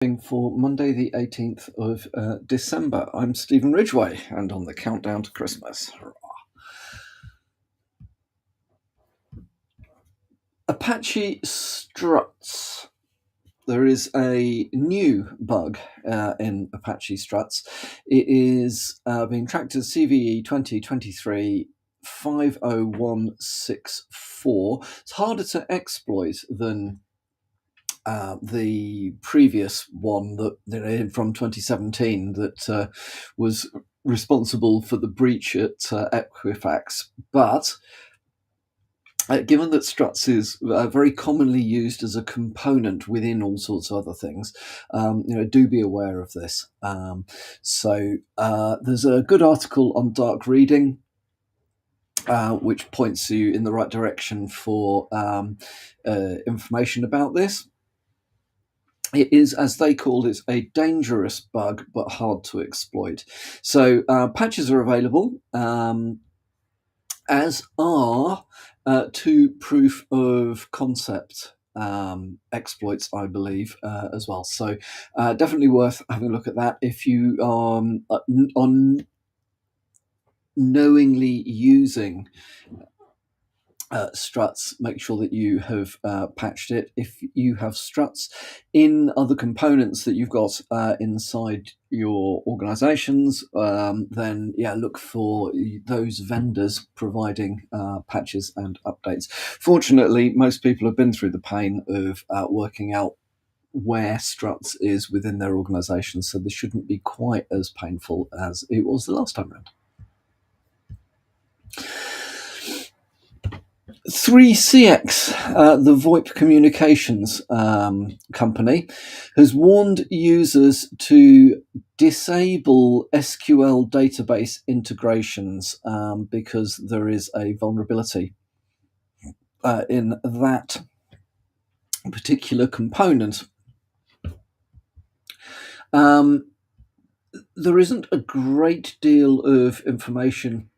For Monday, the 18th of December. I'm Stephen Ridgway, and on the countdown to Christmas. Hurrah. Apache struts. There is a new bug in Apache struts. It is being tracked as CVE 2023 50164. It's harder to exploit than the previous one from 2017 that was responsible for the breach at Equifax. But given that Struts is very commonly used as a component within all sorts of other things, do be aware of this. So there's a good article on Dark Reading which points you in the right direction for information about this. It is, as they called it, a dangerous bug, but hard to exploit. So patches are available, as are two proof of concept exploits, I believe, as well. So definitely worth having a look at that. If you are knowingly using struts, make sure that you have patched it. If you have struts in other components that you've got inside your organizations, then look for those vendors providing patches and updates. Fortunately, most people have been through the pain of working out where struts is within their organization, so this shouldn't be quite as painful as it was the last time around. 3CX, the VoIP communications company, has warned users to disable SQL database integrations because there is a vulnerability in that particular component. There isn't a great deal of information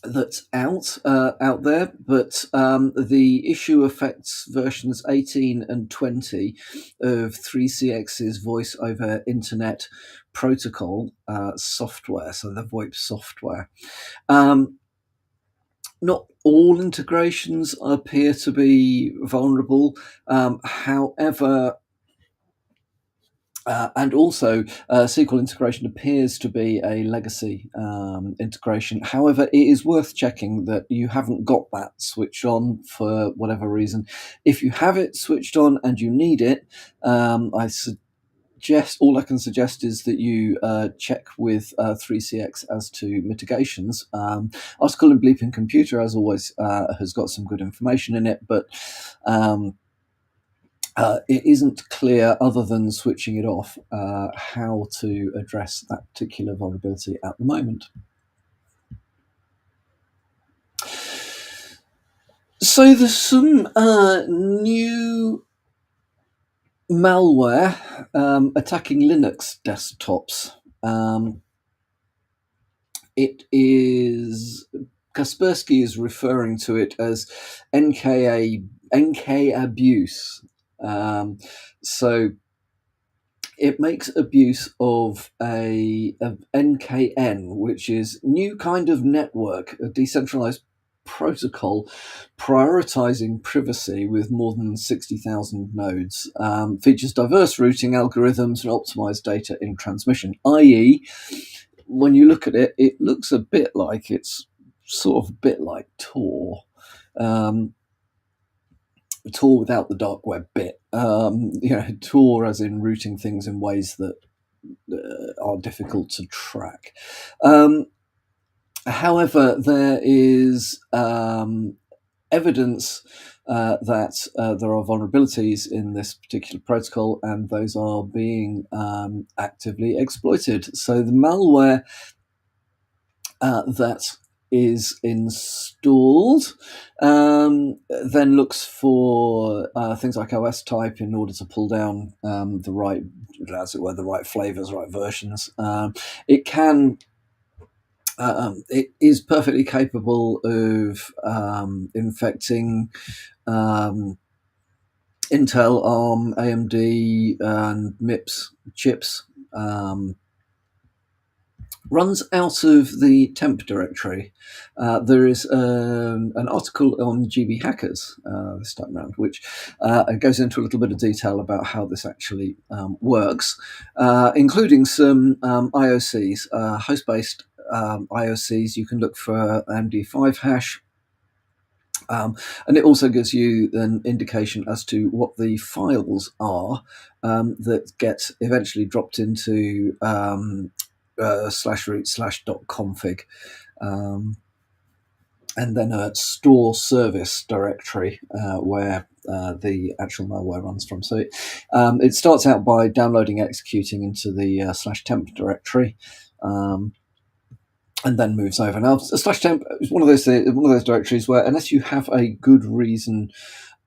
that's out there, but the issue affects versions 18 and 20 of 3CX's voice over internet protocol software, so the VoIP software. Not all integrations appear to be vulnerable. However, and also, SQL integration appears to be a legacy integration. However, it is worth checking that you haven't got that switched on for whatever reason. If you have it switched on and you need it, all I can suggest is that you check with 3CX as to mitigations. Article in Bleeping Computer, as always, has got some good information in it, but it isn't clear, other than switching it off, how to address that particular vulnerability at the moment. So there's some new malware attacking Linux desktops. Kaspersky is referring to it as NK abuse. So it makes abuse of NKN, which is new kind of network, a decentralized protocol prioritizing privacy with more than 60,000 nodes, features diverse routing algorithms and optimized data in transmission, i.e., when you look at it, it looks a bit like Tor. Tor without the dark web bit. Tor as in routing things in ways that are difficult to track. However, there is evidence that there are vulnerabilities in this particular protocol, and those are being actively exploited. So the malware that is installed then looks for things like OS type in order to pull down the right, as it were, the right flavors, right versions. It is perfectly capable of infecting Intel, ARM, AMD, and MIPS chips, runs out of the temp directory. There is an article on GB Hackers this time around, which goes into a little bit of detail about how this actually works, including some IOCs, host-based IOCs. You can look for MD5 hash. And it also gives you an indication as to what the files are that get eventually dropped into /root/.config, and then a store service directory where the actual malware runs from. So it starts out by downloading, executing into the /temp directory. And then moves over. Now, /temp is one of those directories where, unless you have a good reason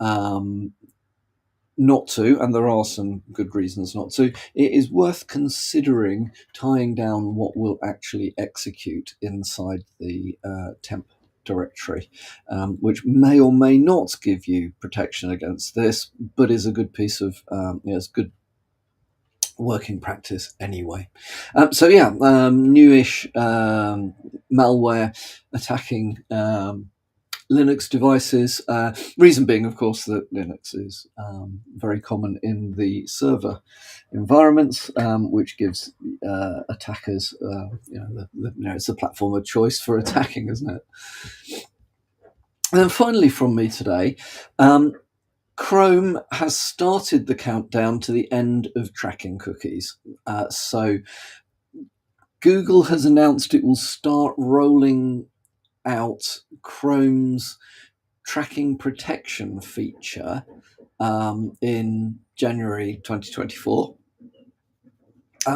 not to, and there are some good reasons not to, it is worth considering tying down what will actually execute inside the temp directory, which may or may not give you protection against this, but is a good piece of it's good working practice anyway. Newish malware attacking Linux devices. Reason being, of course, that Linux is very common in the server environments, which gives attackers, it's the platform of choice for attacking, isn't it? And then finally from me today, Chrome has started the countdown to the end of tracking cookies. So Google has announced it will start rolling out Chrome's tracking protection feature in January 2024.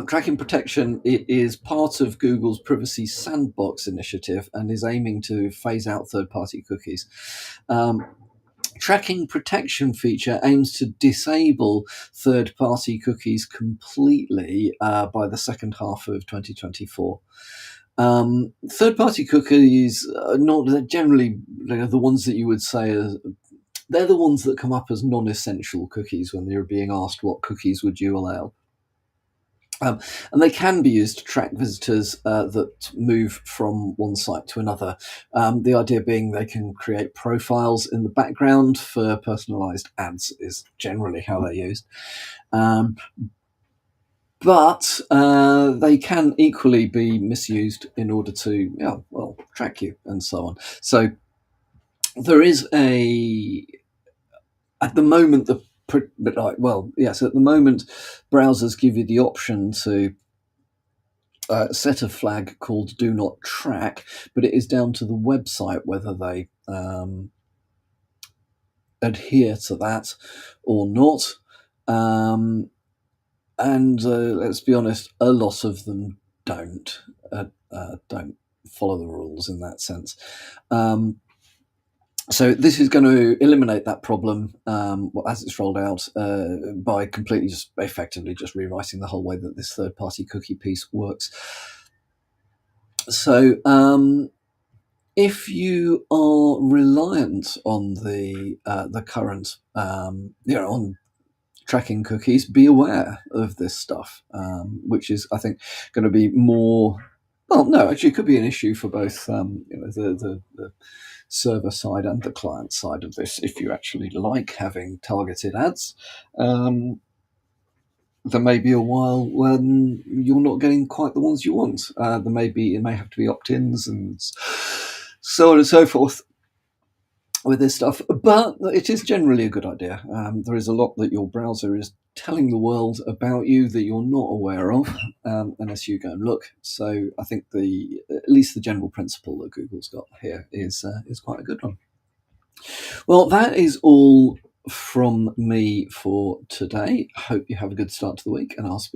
Tracking protection is part of Google's Privacy Sandbox initiative and is aiming to phase out third-party cookies. Tracking protection feature aims to disable third-party cookies completely by the second half of 2024. Third-party cookies are not generally the ones that you would say they're the ones that come up as non-essential cookies when you're being asked what cookies would you allow. And they can be used to track visitors that move from one site to another. The idea being they can create profiles in the background for personalized ads is generally how they're used. But they can equally be misused in order to, track you and so on. So there is at the moment, at the moment, browsers give you the option to set a flag called "Do Not Track," but it is down to the website whether they adhere to that or not. And let's be honest, a lot of them don't follow the rules in that sense. So this is going to eliminate that problem as it's rolled out by completely effectively rewriting the whole way that this third-party cookie piece works. So if you are reliant on the current, on tracking cookies, be aware of this stuff, which is, I think, going to be more. Well, no, actually, it could be an issue for both the server side and the client side of this. If you actually like having targeted ads, there may be a while when you're not getting quite the ones you want. It may have to be opt-ins and so on and so forth with this stuff, but it is generally a good idea. There is a lot that your browser is telling the world about you that you're not aware of unless you go and look. So I think at least the general principle that Google's got here is quite a good one. Well, that is all from me for today. Hope you have a good start to the week, and I'll speak